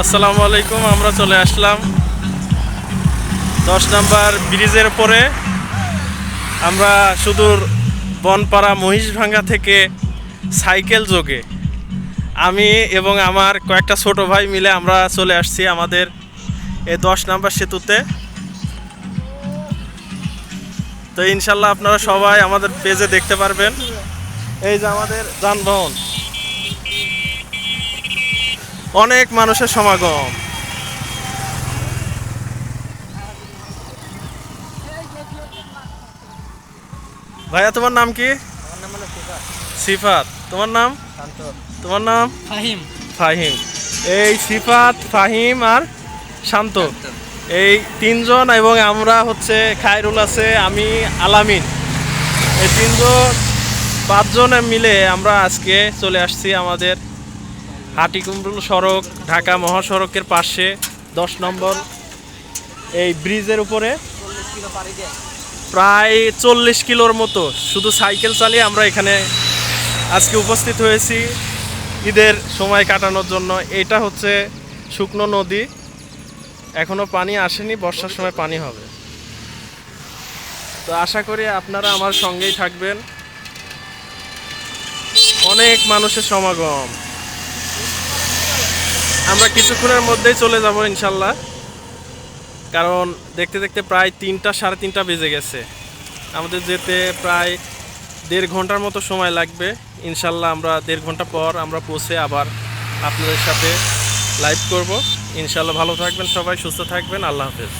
আসসালামু আলাইকুম। আমরা চলে আসলাম 10 নম্বর ব্রিজের পরে। আমরা সুদূর বনপাড়া মহিষভাঙ্গা থেকে সাইকেল যোগে আমি এবং আমার কয়েকটা ছোট ভাই মিলে আমরা চলে আসছি আমাদের এই 10 নম্বর সেতুতে। তো ইনশাল্লাহ আপনারা সবাই আমাদের পেজে দেখতে পারবেন। এই যে আমাদের যানবাহন, অনেক মানুষের সমাগম। ভাইয়া, তোমার নাম কি? আমার নাম হলো সিফাত। সিফাত। তোমার নাম? শান্ত। তোমার নাম? ফাহিম। ফাহিম। এই সিফাত, ফাহিম আর শান্ত, এই তিনজন, এবং আমরা হচ্ছে খায়রুল আছে, আমি আলামিন, এই তিনজন 5 জন মিলে আমরা আজকে চলে আসছি আমাদের হাটিকুমরুল সড়ক ঢাকা মহাসড়কের পাশে 10 নম্বর এই ব্রিজের উপরে। 40 কিলো পাড়ি দিয়ে প্রায় 40 কিলোর মতো শুধু সাইকেল চালিয়ে আমরা এখানে আজকে উপস্থিত হয়েছি ঈদের সময় কাটানোর জন্য। এটা হচ্ছে শুকনো নদী, এখনো পানি আসেনি, বর্ষার সময় পানি হবে। তো আশা করি আপনারা আমার সঙ্গেই থাকবেন। অনেক মানুষের সমাগম। আমরা কিছুক্ষণের মধ্যেই চলে যাব ইনশাল্লাহ, কারণ দেখতে দেখতে প্রায় 3টা সাড়ে 3টা বেজে গেছে। আমাদের যেতে প্রায় 1.5 ঘন্টার মতো সময় লাগবে। ইনশাল্লাহ আমরা 1.5 ঘন্টা পর আমরা পৌঁছে আবার আপনাদের সাথে লাইভ করব। ইনশাল্লাহ ভালো থাকবেন সবাই, সুস্থ থাকবেন। আল্লাহ হাফেজ।